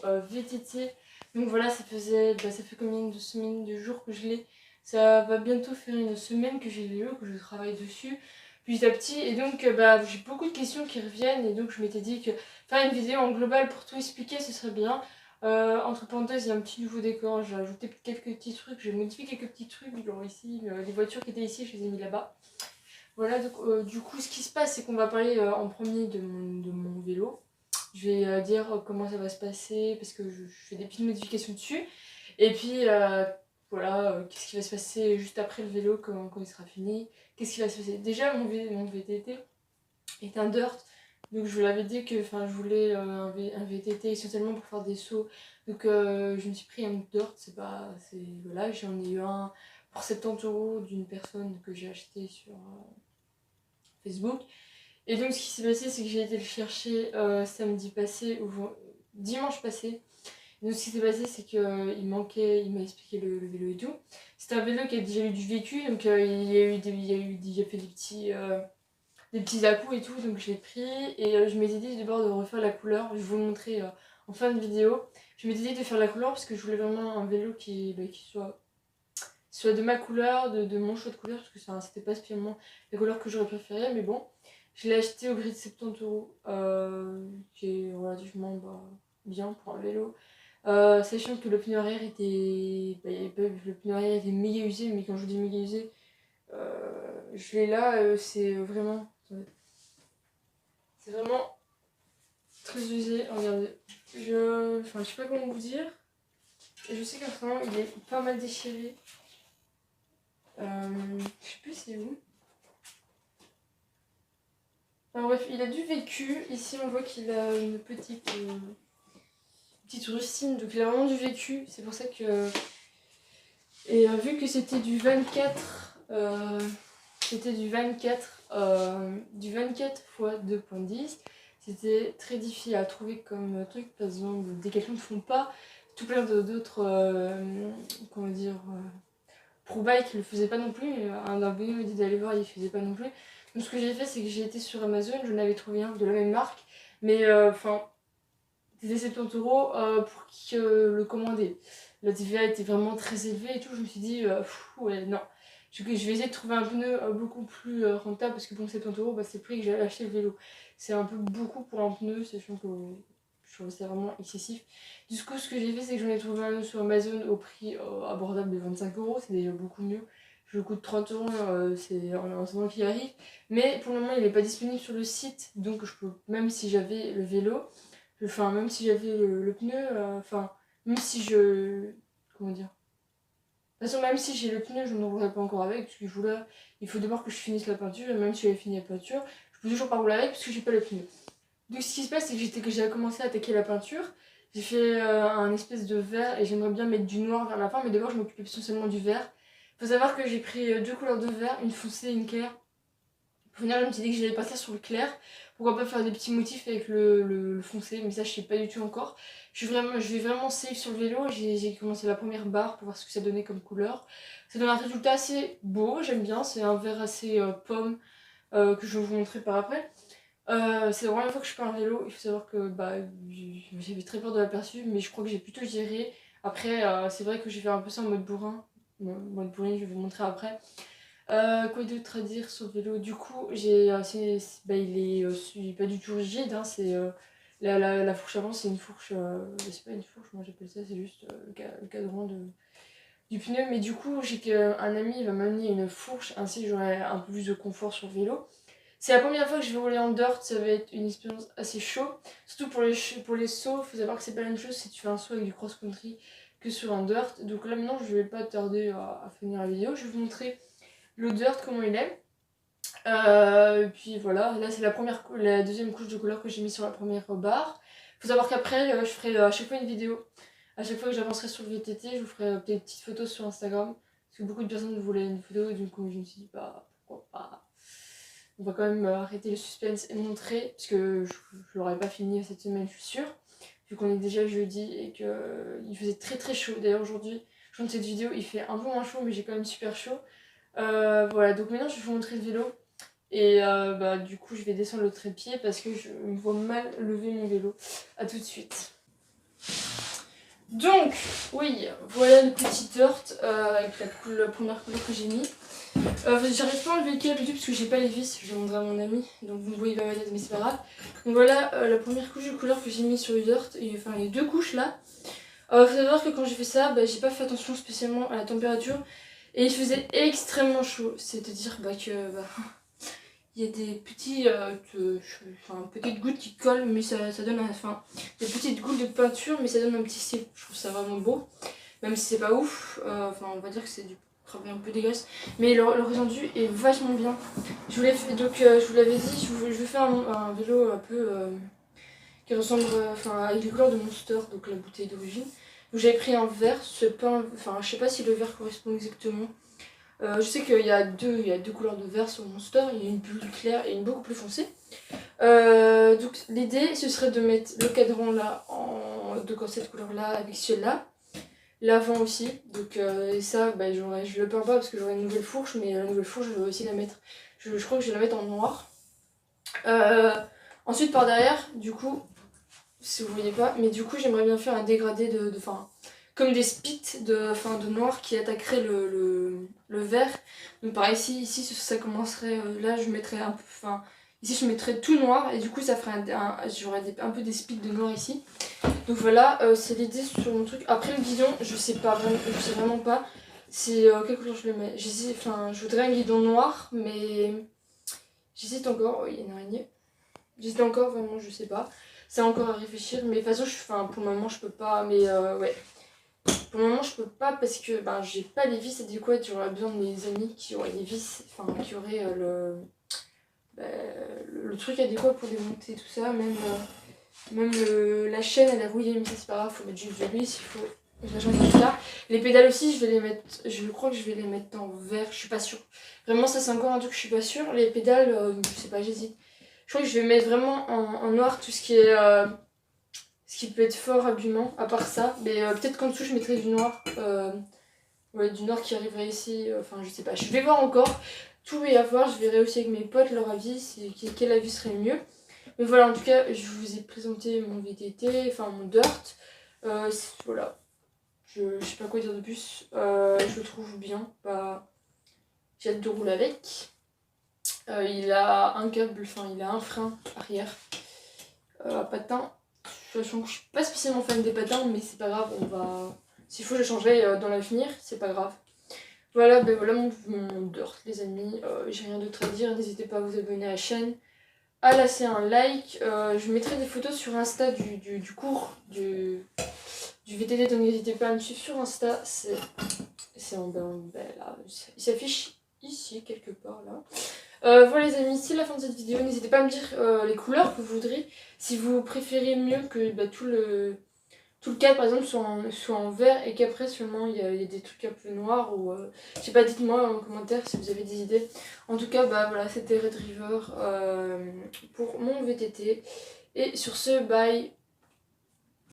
vélo VTT. Donc voilà, ça fait combien de semaines, de jours que je l'ai. Ça va bientôt faire une semaine que j'ai le vélo, que je travaille dessus petit à petit. Et donc j'ai beaucoup de questions qui reviennent. Et donc je m'étais dit que faire une vidéo en global pour tout expliquer, ce serait bien. Entre parenthèses, il y a un petit nouveau décor. J'ai ajouté quelques petits trucs. J'ai modifié quelques petits trucs. Genre ici, les voitures qui étaient ici, je les ai mis là-bas. Voilà, donc du coup, ce qui se passe, c'est qu'on va parler en premier de mon vélo. Je vais dire comment ça va se passer, parce que je fais des petites modifications dessus. Et puis, voilà, qu'est-ce qui va se passer juste après le vélo, quand il sera fini. Qu'est-ce qui va se passer. Déjà, mon VTT est un dirt. Donc, je vous l'avais dit que je voulais un VTT essentiellement pour faire des sauts. Donc, je me suis pris un dirt. Voilà, j'en ai eu un pour 70 € d'une personne que j'ai acheté sur Facebook. Et donc ce qui s'est passé, c'est que j'ai été le chercher samedi passé ou dimanche passé. Et donc ce qui s'est passé, c'est qu'il il m'a expliqué le vélo et tout. C'est un vélo qui a déjà eu du vécu, donc il a fait des petits à-coups et tout, donc je l'ai pris. Et je m'étais dit d'abord de refaire la couleur, je vais vous le montrer en fin de vidéo. Je m'étais dit de faire la couleur parce que je voulais vraiment un vélo qui soit de ma couleur, de mon choix de couleur, parce que c'était pas spécialement la couleur que j'aurais préférée, mais bon. Je l'ai acheté au prix de 70 €, qui est relativement bien pour un vélo. Sachant que le pneu arrière était. Le pneu arrière était méga usé, mais quand je dis méga usé, je l'ai là, c'est vraiment. C'est vraiment très usé. Regardez. Je sais pas comment vous dire. Et je sais qu'en ce moment, il est pas mal déchiré. Je sais plus c'est où. Enfin bref, il a du vécu. Ici, on voit qu'il a une petite rustine, donc il a vraiment du vécu. C'est pour ça que. Et vu que c'était du 24, c'était du 24 x 2.10, c'était très difficile à trouver comme truc. Par exemple, des Decathlon ne font pas. Tout plein d'autres, comment dire, ProBike ne le faisait pas non plus. Un abonné me dit d'aller voir, il ne faisait pas non plus. Donc ce que j'ai fait, c'est que j'ai été sur Amazon, j'en avais trouvé un de la même marque, mais c'était 70 € pour le commander. La TVA était vraiment très élevée et tout, je me suis dit, ouais, non. Je vais essayer de trouver un pneu beaucoup plus rentable, parce que pour 70 €, c'est le prix que j'ai acheté le vélo. C'est un peu beaucoup pour un pneu, sachant que je trouve ça vraiment excessif. Du coup, ce que j'ai fait, c'est que j'en ai trouvé un sur Amazon au prix abordable de 25 €, c'est déjà beaucoup mieux. Je coûte 30 €, c'est en ce moment qui arrive. Mais pour le moment, il n'est pas disponible sur le site, donc je peux, même si j'avais le vélo, même si j'avais le pneu, même si je. Comment dire. De toute façon, même si j'ai le pneu, je ne roulerai pas encore avec, parce que il faut d'abord que je finisse la peinture, et même si j'avais fini la peinture, je peux toujours pas rouler avec, parce que j'ai pas le pneu. Donc ce qui se passe, c'est que j'ai commencé à attaquer la peinture, j'ai fait un espèce de vert, et j'aimerais bien mettre du noir vers la fin, mais d'abord je m'occupe essentiellement du vert. Faut savoir que j'ai pris 2 couleurs de vert, une foncée et une claire. Pour finir, je me suis dit que j'allais passer sur le clair. Pourquoi pas faire des petits motifs avec le foncé, mais ça je sais pas du tout encore. Je vais vraiment safe sur le vélo. J'ai commencé la première barre pour voir ce que ça donnait comme couleur. Ça donne un résultat assez beau, j'aime bien. C'est un vert assez pomme que je vais vous montrer par après. C'est la première fois que je peins un vélo. Il faut savoir que j'avais très peur de l'aperçu, mais je crois que j'ai plutôt géré. Après, c'est vrai que j'ai fait un peu ça en mode bourrin. Mode bourrin, je vais vous montrer après. Quoi d'autre à dire sur le vélo? Du coup, il est pas du tout rigide, hein, la fourche avant, c'est une fourche, c'est pas une fourche, moi j'appelle ça, c'est juste le cadran du pneu. Mais du coup, j'ai qu'un ami il va m'amener une fourche, ainsi j'aurai un peu plus de confort sur le vélo. C'est la première fois que je vais rouler en dirt, ça va être une expérience assez chaude, surtout pour les sauts. Faut savoir que c'est pas la même chose si tu fais un saut avec du cross-country que sur un dirt. Donc là maintenant, je vais pas tarder à finir la vidéo, je vais vous montrer le dirt comment il est. Puis voilà, là c'est la deuxième couche de couleur que j'ai mis sur la première barre. Faut savoir qu'après je ferai à chaque fois une vidéo. À chaque fois que j'avancerai sur le VTT, je vous ferai des petites photos sur Instagram. Parce que beaucoup de personnes voulaient une photo, et du coup je me suis dit pourquoi pas. On va quand même arrêter le suspense et montrer, parce que je l'aurais pas fini cette semaine, je suis sûre. Vu qu'on est déjà jeudi et qu'il faisait très très chaud. D'ailleurs aujourd'hui, je montre cette vidéo, il fait un peu moins chaud, mais j'ai quand même super chaud. Voilà, donc maintenant je vais vous montrer le vélo. Et du coup je vais descendre le trépied parce que je me vois mal lever mon vélo. A tout de suite. Donc, oui, voilà le petit dirt avec la première couleur que j'ai mis. J'arrive pas à enlever le câble du tout parce que j'ai pas les vis, je vais montrer à mon ami, donc vous ne voyez pas ma tête mais c'est pas grave. Donc voilà la première couche de couleur que j'ai mis sur le dirt, et, enfin les 2 couches là. Faut savoir que quand j'ai fait ça, j'ai pas fait attention spécialement à la température et il faisait extrêmement chaud, c'est-à-dire que il y a des petits, petites gouttes qui collent, mais ça donne des petites gouttes de peinture, mais ça donne un petit style. Je trouve ça vraiment beau, même si c'est pas ouf. On va dire que c'est du travail un peu dégueulasse, mais le rendu est vachement bien. Je vous l'avais dit, je vais faire un vélo un peu qui ressemble, avec les couleurs de Monster, donc la bouteille d'origine. Donc j'avais pris un vert, c'est pas, je sais pas si le vert correspond exactement. Je sais qu'il y a deux couleurs de vert sur Monster, il y a une plus claire et une beaucoup plus foncée. Donc l'idée ce serait de mettre le cadran là, donc en cette couleur là avec celle-là. L'avant aussi, donc et ça je le peins pas parce que j'aurai une nouvelle fourche, mais la nouvelle fourche je vais aussi la mettre. Je crois que je vais la mettre en noir. Ensuite par derrière, du coup, si vous voyez pas, mais du coup j'aimerais bien faire un dégradé comme des spits de noir qui attaqueraient le vert. Donc par ici ça commencerait, là je mettrais un peu, ici je mettrais tout noir et du coup ça ferait j'aurais un peu des spits de noir ici. Donc voilà, c'est l'idée sur mon truc. Après le guidon, je sais vraiment pas. C'est quelle couleur je le mets. Je voudrais un guidon noir, mais j'hésite encore. Oh, il y a une araignée. J'hésite encore, vraiment, je sais pas. C'est encore à réfléchir, mais de toute façon, pour le moment, je peux pas. Mais ouais. Pour le moment, je peux pas parce que j'ai pas les vis adéquates. J'aurais besoin de mes amis qui auraient les vis, qui auraient le truc adéquat pour démonter tout ça. Même la chaîne, elle a rouillé, mais ça c'est pas grave, faut mettre juste de l'huile s'il faut. Je change plus tard. Les pédales aussi, je crois que je vais les mettre en vert, je suis pas sûre. Vraiment, ça c'est encore un truc que je suis pas sûre. Les pédales, je sais pas, j'hésite. Je crois que je vais mettre vraiment en noir tout ce qui est. Ce qui peut être fort habillement, à part ça. Mais peut-être qu'en dessous, je mettrai du noir. Ouais, du noir qui arriverait ici. Je sais pas. Je vais voir encore. Tout est à voir. Je verrai aussi avec mes potes leur avis, quel avis serait le mieux. Mais voilà, en tout cas, je vous ai présenté mon VTT, mon dirt. Voilà. Je sais pas quoi dire de plus. Je le trouve bien. J'ai hâte de rouler avec. Il a un câble, il a un frein arrière à patins. Je suis pas spécialement fan des patins, mais c'est pas grave, s'il faut je changerai dans l'avenir, c'est pas grave. Voilà, voilà mon dirt les amis, j'ai rien d'autre à dire, n'hésitez pas à vous abonner à la chaîne, à laisser un like, je mettrai des photos sur Insta du cours du VTT, donc n'hésitez pas à me suivre sur Insta, c'est en bas là, il s'affiche ici quelque part là. Voilà les amis, c'est la fin de cette vidéo, n'hésitez pas à me dire les couleurs que vous voudriez, si vous préférez mieux que tout le cadre par exemple soit en vert et qu'après seulement il y a des trucs un peu noirs ou je sais pas, dites-moi en commentaire si vous avez des idées. En tout cas voilà, c'était Red River pour mon VTT et sur ce bye.